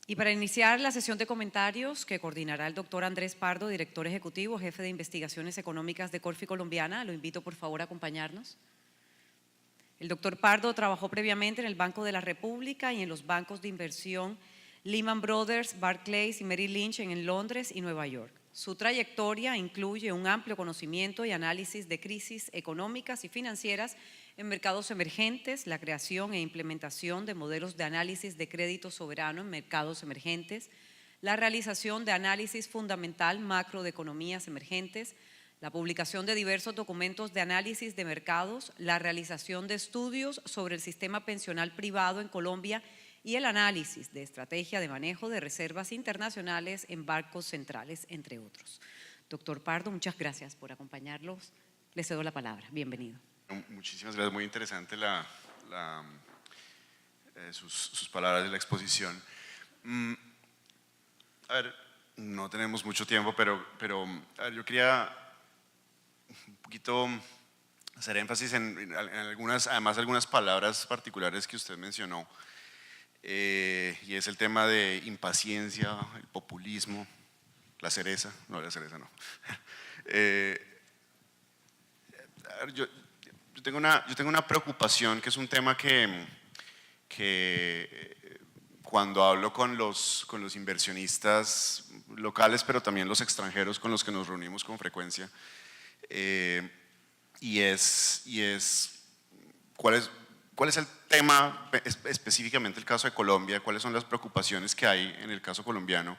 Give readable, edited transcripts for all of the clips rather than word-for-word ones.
Y para iniciar la sesión de comentarios que coordinará el doctor Andrés Pardo, director ejecutivo, jefe de investigaciones económicas de Corfi Colombiana, lo invito por favor a acompañarnos. El doctor Pardo trabajó previamente en el Banco de la República y en los bancos de inversión Lehman Brothers, Barclays y Merrill Lynch en Londres y Nueva York. Su trayectoria incluye un amplio conocimiento y análisis de crisis económicas y financieras en mercados emergentes, la creación e implementación de modelos de análisis de crédito soberano en mercados emergentes, la realización de análisis fundamental macro de economías emergentes, la publicación de diversos documentos de análisis de mercados, la realización de estudios sobre el sistema pensional privado en Colombia y el análisis de estrategia de manejo de reservas internacionales en bancos centrales, entre otros. Doctor Pardo, muchas gracias por acompañarnos. Le cedo la palabra. Bienvenido. Muchísimas gracias, muy interesante sus palabras de la exposición. A ver, no tenemos mucho tiempo, pero a ver, yo quería un poquito hacer énfasis en algunas palabras particulares que usted mencionó, y es el tema de impaciencia, el populismo, la cereza no. A ver, yo tengo una preocupación, que es un tema que cuando hablo con los inversionistas locales, pero también los extranjeros con los que nos reunimos con frecuencia, y es ¿cuál es el tema, específicamente el caso de Colombia? ¿Cuáles son las preocupaciones que hay en el caso colombiano?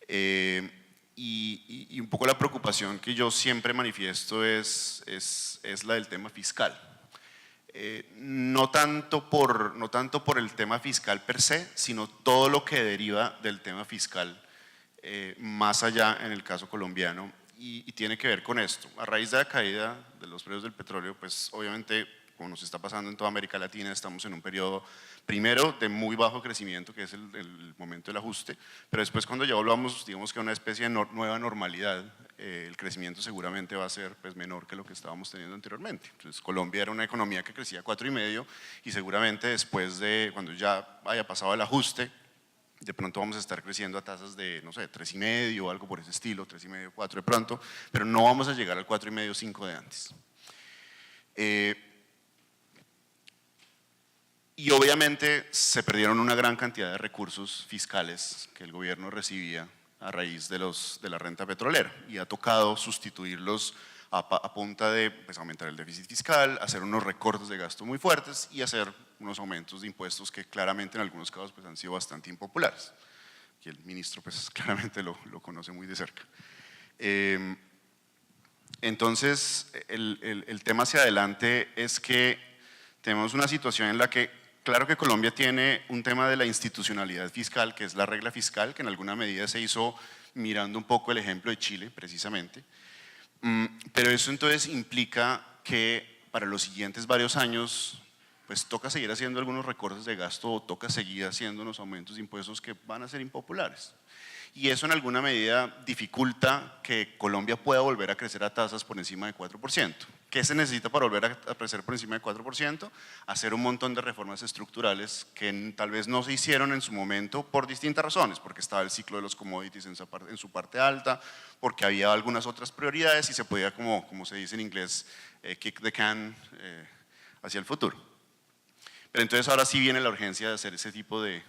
Y un poco la preocupación que yo siempre manifiesto es la del tema fiscal. No tanto por el tema fiscal per se, sino todo lo que deriva del tema fiscal, más allá en el caso colombiano, y tiene que ver con esto. A raíz de la caída de los precios del petróleo, pues obviamente, como nos está pasando en toda América Latina, estamos en un periodo primero de muy bajo crecimiento, que es el momento del ajuste, pero después, cuando ya volvamos, digamos que a una especie de nueva normalidad, el crecimiento seguramente va a ser pues menor que lo que estábamos teniendo anteriormente. Entonces, Colombia era una economía que crecía 4,5, y seguramente después de, cuando ya haya pasado el ajuste, de pronto vamos a estar creciendo a tasas de, no sé, 3,5 o algo por ese estilo, 3,5, 4 de pronto, pero no vamos a llegar al 4,5, 5 de antes. Y obviamente se perdieron una gran cantidad de recursos fiscales que el gobierno recibía a raíz de la renta petrolera, y ha tocado sustituirlos a punta de pues, aumentar el déficit fiscal, hacer unos recortes de gasto muy fuertes y hacer unos aumentos de impuestos que claramente en algunos casos pues, han sido bastante impopulares. Y el ministro pues claramente lo conoce muy de cerca. Entonces el tema hacia adelante es que tenemos una situación en la que, claro que Colombia tiene un tema de la institucionalidad fiscal, que es la regla fiscal, que en alguna medida se hizo mirando un poco el ejemplo de Chile precisamente, pero eso entonces implica que para los siguientes varios años pues toca seguir haciendo algunos recortes de gasto, o toca seguir haciendo unos aumentos de impuestos que van a ser impopulares. Y eso en alguna medida dificulta que Colombia pueda volver a crecer a tasas por encima de 4%. ¿Qué se necesita para volver a crecer por encima de 4%? Hacer un montón de reformas estructurales que tal vez no se hicieron en su momento por distintas razones, porque estaba el ciclo de los commodities en su parte alta, porque había algunas otras prioridades y se podía, como se dice en inglés, kick the can hacia el futuro. Pero entonces ahora sí viene la urgencia de hacer ese tipo de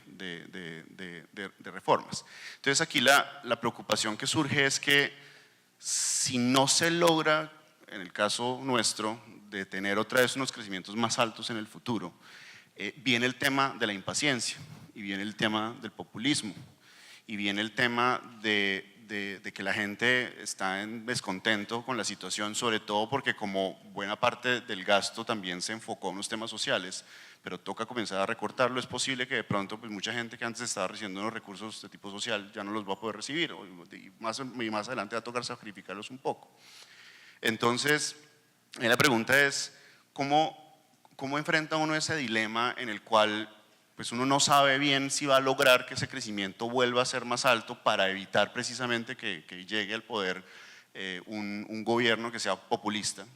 reformas. Entonces aquí la preocupación que surge es que si no se logra, en el caso nuestro, de tener otra vez unos crecimientos más altos en el futuro, viene el tema de la impaciencia, y viene el tema del populismo, y viene el tema de que la gente está en descontento con la situación, sobre todo porque como buena parte del gasto también se enfocó en los temas sociales, pero toca comenzar a recortarlo. Es posible que de pronto pues mucha gente que antes estaba recibiendo unos recursos de tipo social ya no los va a poder recibir, y más adelante va a tocar sacrificarlos un poco. Entonces, la pregunta es, ¿cómo enfrenta uno ese dilema en el cual pues uno no sabe bien si va a lograr que ese crecimiento vuelva a ser más alto para evitar precisamente que llegue al poder un gobierno que sea populista.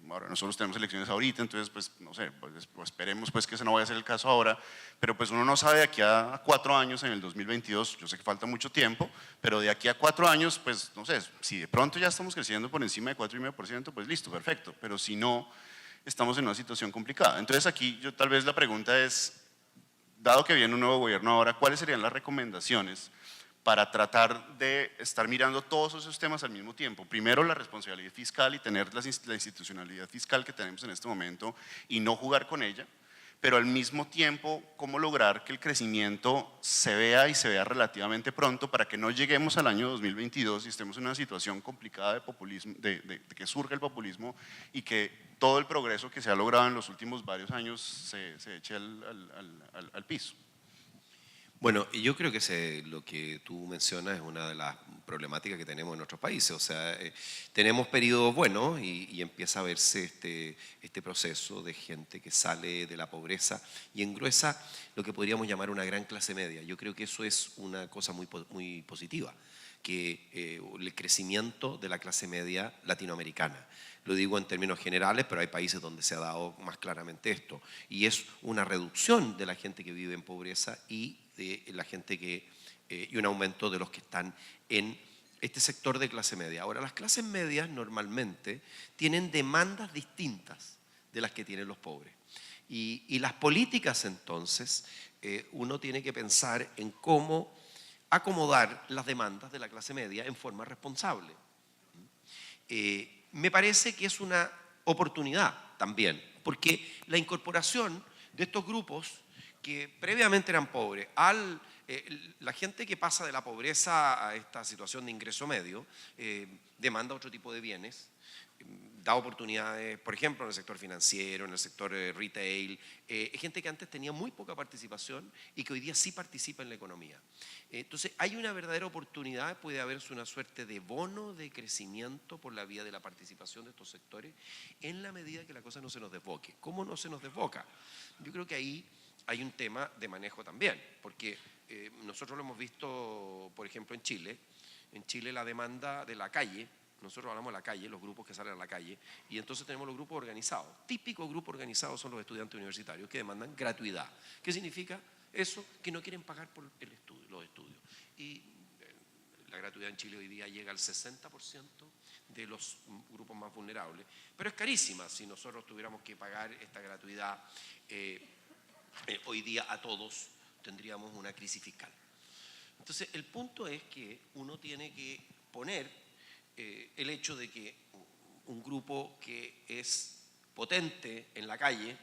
Ahora nosotros tenemos elecciones ahorita, entonces pues no sé, pues esperemos pues que ese no vaya a ser el caso ahora, pero pues uno no sabe de aquí a 4 años en el 2022, yo sé que falta mucho tiempo, pero de aquí a 4 años pues no sé, si de pronto ya estamos creciendo por encima de 4,5%, pues listo, perfecto, pero si no, estamos en una situación complicada. Entonces aquí yo tal vez la pregunta es, dado que viene un nuevo gobierno ahora, ¿cuáles serían las recomendaciones para tratar de estar mirando todos esos temas al mismo tiempo? Primero, la responsabilidad fiscal y tener la institucionalidad fiscal que tenemos en este momento y no jugar con ella, pero al mismo tiempo, cómo lograr que el crecimiento se vea y se vea relativamente pronto para que no lleguemos al año 2022 y estemos en una situación complicada de populismo, de que surge el populismo y que todo el progreso que se ha logrado en los últimos varios años se eche al piso. Bueno, y yo creo que lo que tú mencionas es una de las problemáticas que tenemos en nuestros países. O sea, tenemos periodos buenos y empieza a verse este proceso de gente que sale de la pobreza y engruesa lo que podríamos llamar una gran clase media. Yo creo que eso es una cosa muy positiva, que el crecimiento de la clase media latinoamericana. Lo digo en términos generales, pero hay países donde se ha dado más claramente esto. Y es una reducción de la gente que vive en pobreza y de la gente y un aumento de los que están en este sector de clase media. Ahora, las clases medias normalmente tienen demandas distintas de las que tienen los pobres. Y las políticas entonces, uno tiene que pensar en cómo acomodar las demandas de la clase media en forma responsable. Me parece que es una oportunidad también, porque la incorporación de estos grupos que previamente eran pobres, la gente que pasa de la pobreza a esta situación de ingreso medio, demanda otro tipo de bienes, da oportunidades, por ejemplo, en el sector financiero, en el sector retail, gente que antes tenía muy poca participación y que hoy día sí participa en la economía. Entonces, hay una verdadera oportunidad, puede haberse una suerte de bono de crecimiento por la vía de la participación de estos sectores en la medida que la cosa no se nos desboque. ¿Cómo no se nos desboca? Yo creo que ahí hay un tema de manejo también, porque nosotros lo hemos visto, por ejemplo, en Chile. En Chile la demanda de la calle, nosotros hablamos de la calle, los grupos que salen a la calle, y entonces tenemos los grupos organizados. Típico grupo organizado son los estudiantes universitarios que demandan gratuidad. ¿Qué significa eso? Que no quieren pagar por los estudios. Y la gratuidad en Chile hoy día llega al 60% de los grupos más vulnerables, pero es carísima. Si nosotros tuviéramos que pagar esta gratuidad hoy día a todos, tendríamos una crisis fiscal. Entonces, el punto es que uno tiene que poner el hecho de que un grupo que es potente en la calle,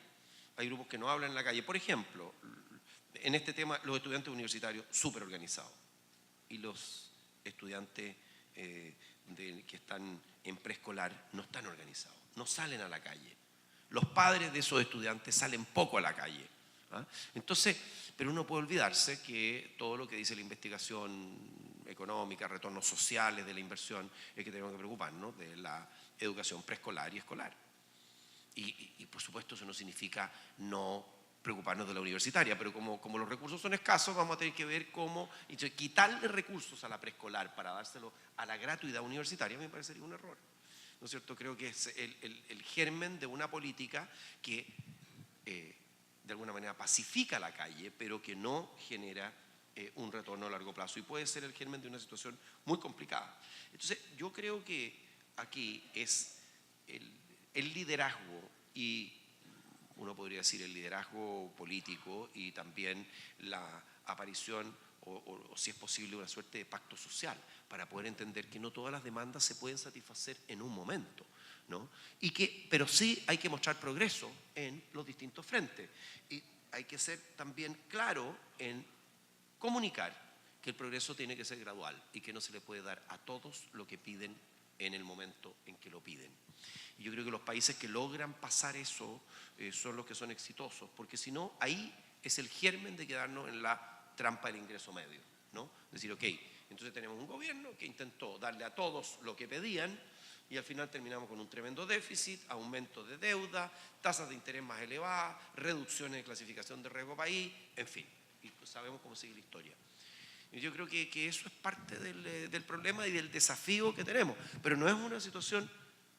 hay grupos que no hablan en la calle. Por ejemplo, en este tema, los estudiantes universitarios súper organizados y los estudiantes que están en preescolar no están organizados, no salen a la calle. Los padres de esos estudiantes salen poco a la calle. ¿Ah? Entonces, pero uno puede olvidarse que todo lo que dice la investigación económica, retornos sociales de la inversión, es que tenemos que preocuparnos de la educación preescolar y escolar. Y por supuesto eso no significa no preocuparnos de la universitaria, pero como los recursos son escasos, vamos a tener que ver cómo quitarle recursos a la preescolar para dárselo a la gratuidad universitaria me parecería un error. ¿No es cierto? Creo que es el germen de una política que de alguna manera pacifica la calle, pero que no genera un retorno a largo plazo y puede ser el germen de una situación muy complicada. Entonces, yo creo que aquí es el liderazgo y uno podría decir el liderazgo político y también la aparición o si es posible una suerte de pacto social para poder entender que no todas las demandas se pueden satisfacer en un momento, ¿no? Pero sí hay que mostrar progreso en los distintos frentes y hay que ser también claro en comunicar que el progreso tiene que ser gradual y que no se le puede dar a todos lo que piden en el momento en que lo piden. Y yo creo que los países que logran pasar eso son los que son exitosos, porque si no, ahí es el germen de quedarnos en la trampa del ingreso medio, ¿no? Decir, ok, entonces tenemos un gobierno que intentó darle a todos lo que pedían y al final terminamos con un tremendo déficit, aumento de deuda, tasas de interés más elevadas, reducciones de clasificación de riesgo país, en fin, y pues sabemos cómo sigue la historia. Y yo creo que eso es parte del problema y del desafío que tenemos. Pero no es una situación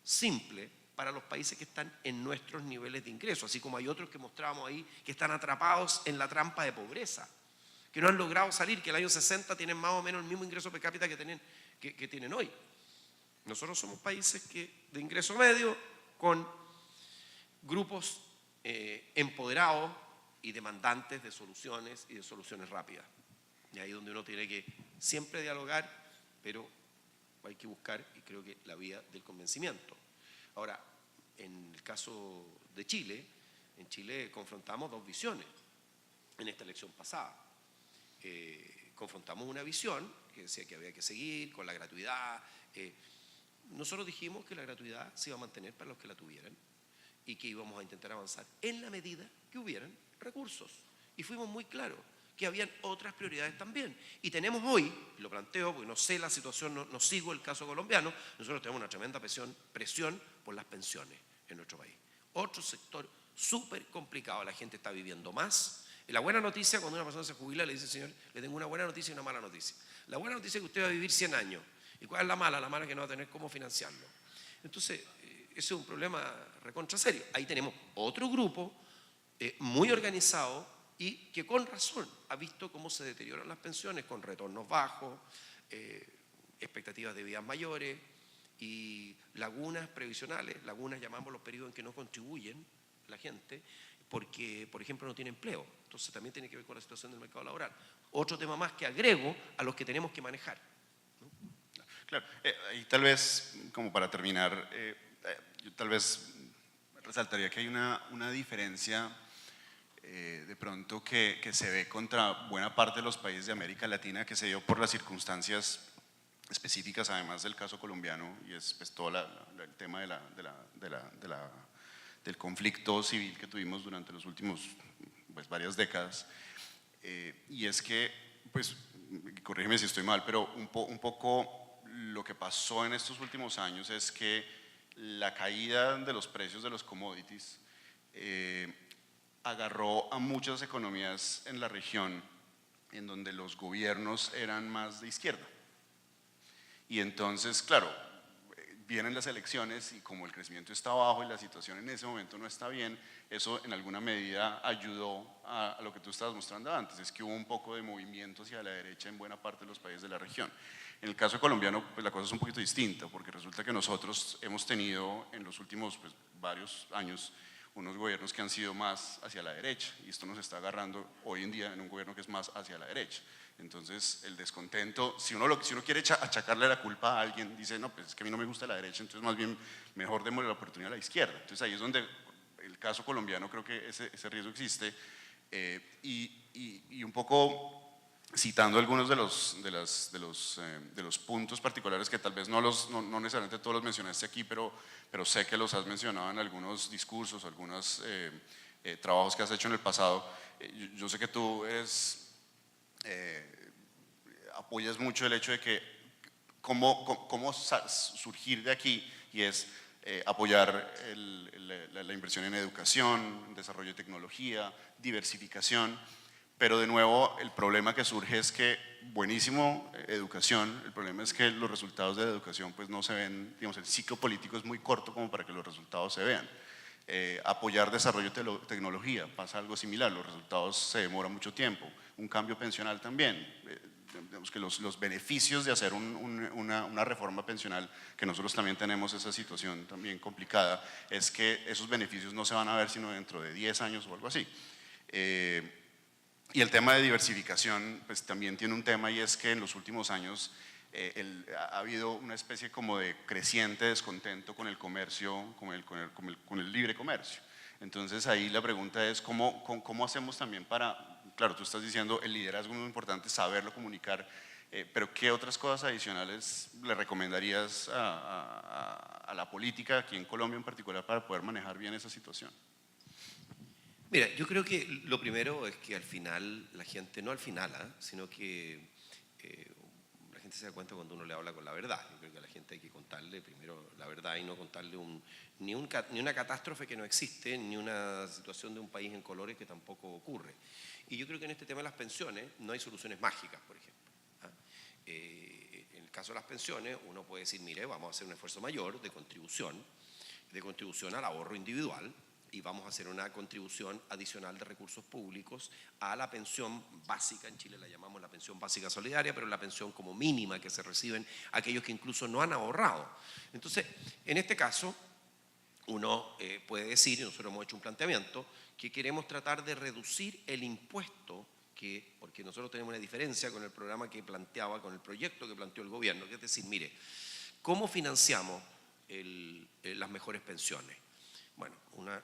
simple para los países que están en nuestros niveles de ingreso, así como hay otros que mostrábamos ahí que están atrapados en la trampa de pobreza, que no han logrado salir, que en el año 60 tienen más o menos el mismo ingreso per cápita que tienen hoy. Nosotros somos países de ingreso medio con grupos empoderados y demandantes de soluciones y de soluciones rápidas. Y ahí es donde uno tiene que siempre dialogar, pero hay que buscar, y creo que la vía del convencimiento. Ahora, en el caso de Chile, en Chile confrontamos dos visiones en esta elección pasada. Confrontamos una visión que decía que había que seguir con la gratuidad. Nosotros dijimos que la gratuidad se iba a mantener para los que la tuvieran y que íbamos a intentar avanzar en la medida que hubieran recursos. Y fuimos muy claros que habían otras prioridades también. Y tenemos hoy, lo planteo porque no sé la situación, no sigo el caso colombiano, nosotros tenemos una tremenda presión por las pensiones en nuestro país. Otro sector súper complicado, la gente está viviendo más. Y la buena noticia, cuando una persona se jubila, le dice, señor, le tengo una buena noticia y una mala noticia. La buena noticia es que usted va a vivir 100 años. ¿Y cuál es la mala? La mala es que no va a tener cómo financiarlo. Entonces, ese es un problema recontra serio. Ahí tenemos otro grupo muy organizado y que con razón ha visto cómo se deterioran las pensiones con retornos bajos, expectativas de vida mayores y lagunas previsionales. Lagunas llamamos los periodos en que no contribuyen la gente porque, por ejemplo, no tiene empleo. Entonces también tiene que ver con la situación del mercado laboral. Otro tema más que agrego a los que tenemos que manejar. Claro, y tal vez, como para terminar, yo tal vez resaltaría que hay una diferencia de pronto que se ve contra buena parte de los países de América Latina, que se dio por las circunstancias específicas, además del caso colombiano, y es pues, todo el tema del conflicto civil que tuvimos durante los últimos pues, varias décadas. Y es que, pues, corrígeme si estoy mal, pero un poco lo que pasó en estos últimos años es que la caída de los precios de los commodities agarró a muchas economías en la región en donde los gobiernos eran más de izquierda. Y entonces, claro, vienen las elecciones y como el crecimiento está bajo y la situación en ese momento no está bien, eso en alguna medida ayudó a lo que tú estabas mostrando antes, es que hubo un poco de movimiento hacia la derecha en buena parte de los países de la región. En el caso colombiano, pues la cosa es un poquito distinta, porque resulta que nosotros hemos tenido en los últimos pues, varios años unos gobiernos que han sido más hacia la derecha, y esto nos está agarrando hoy en día en un gobierno que es más hacia la derecha. Entonces, el descontento, si uno quiere achacarle la culpa a alguien, dice, no, pues es que a mí no me gusta la derecha, entonces más bien mejor démosle la oportunidad a la izquierda. Entonces ahí es donde el caso colombiano creo que ese riesgo existe y un poco citando algunos de los puntos particulares que tal vez no necesariamente todos los mencionaste aquí, pero sé que los has mencionado en algunos discursos, algunos trabajos que has hecho en el pasado. Yo sé que tú apoyas mucho el hecho de que cómo surgir de aquí y es apoyar la inversión en educación, en desarrollo de tecnología, diversificación, pero de nuevo el problema que surge es que buenísimo educación, el problema es que los resultados de la educación pues no se ven, digamos el ciclo político es muy corto como para que los resultados se vean. Apoyar desarrollo de tecnología, pasa algo similar, los resultados se demoran mucho tiempo, un cambio pensional también, digamos que los beneficios de hacer una reforma pensional, que nosotros también tenemos esa situación también complicada, es que esos beneficios no se van a ver sino dentro de 10 años o algo así. Y el tema de diversificación pues también tiene un tema y es que en los últimos años ha habido una especie como de creciente descontento con el comercio, con el libre comercio. Entonces ahí la pregunta es ¿cómo hacemos también para, claro, tú estás diciendo el liderazgo es muy importante, saberlo comunicar, pero ¿qué otras cosas adicionales le recomendarías a la política aquí en Colombia en particular para poder manejar bien esa situación? Mira, yo creo que lo primero es que al final la gente, no al final, sino que la gente se da cuenta cuando uno le habla con la verdad. Yo creo que a la gente hay que contarle primero la verdad y no contarle ni una catástrofe que no existe, ni una situación de un país en colores que tampoco ocurre. Y yo creo que en este tema de las pensiones no hay soluciones mágicas, por ejemplo. En el caso de las pensiones, uno puede decir, mire, vamos a hacer un esfuerzo mayor de contribución al ahorro individual, y vamos a hacer una contribución adicional de recursos públicos a la pensión básica. En Chile la llamamos la pensión básica solidaria, pero la pensión como mínima que se reciben aquellos que incluso no han ahorrado. Entonces, en este caso, uno puede decir, y nosotros hemos hecho un planteamiento, que queremos tratar de reducir el impuesto, porque nosotros tenemos una diferencia con el programa que planteaba, con el proyecto que planteó el gobierno, que es decir, mire, ¿cómo financiamos las mejores pensiones? Bueno,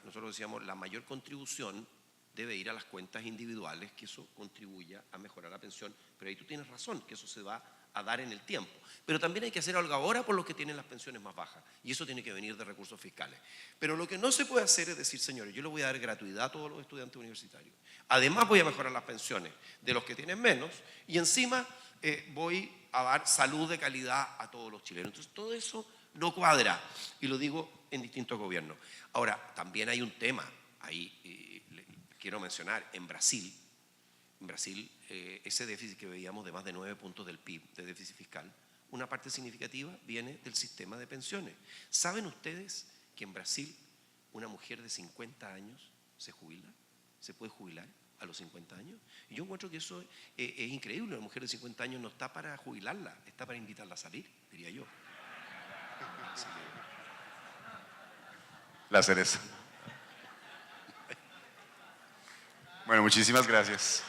nosotros decíamos, la mayor contribución debe ir a las cuentas individuales, que eso contribuya a mejorar la pensión, pero ahí tú tienes razón, que eso se va a dar en el tiempo. Pero también hay que hacer algo ahora por los que tienen las pensiones más bajas, y eso tiene que venir de recursos fiscales. Pero lo que no se puede hacer es decir, señores, yo le voy a dar gratuidad a todos los estudiantes universitarios, además voy a mejorar las pensiones de los que tienen menos, y encima voy a dar salud de calidad a todos los chilenos. Entonces todo eso no cuadra, y lo digo en distintos gobiernos. Ahora, también hay un tema, ahí quiero mencionar, en Brasil, ese déficit que veíamos de más de 9 puntos del PIB, de déficit fiscal, una parte significativa viene del sistema de pensiones. ¿Saben ustedes que en Brasil una mujer de 50 años se jubila? ¿Se puede jubilar a los 50 años? Y yo encuentro que eso es increíble. Una mujer de 50 años no está para jubilarla, está para invitarla a salir, diría yo. La cereza. Bueno, muchísimas gracias.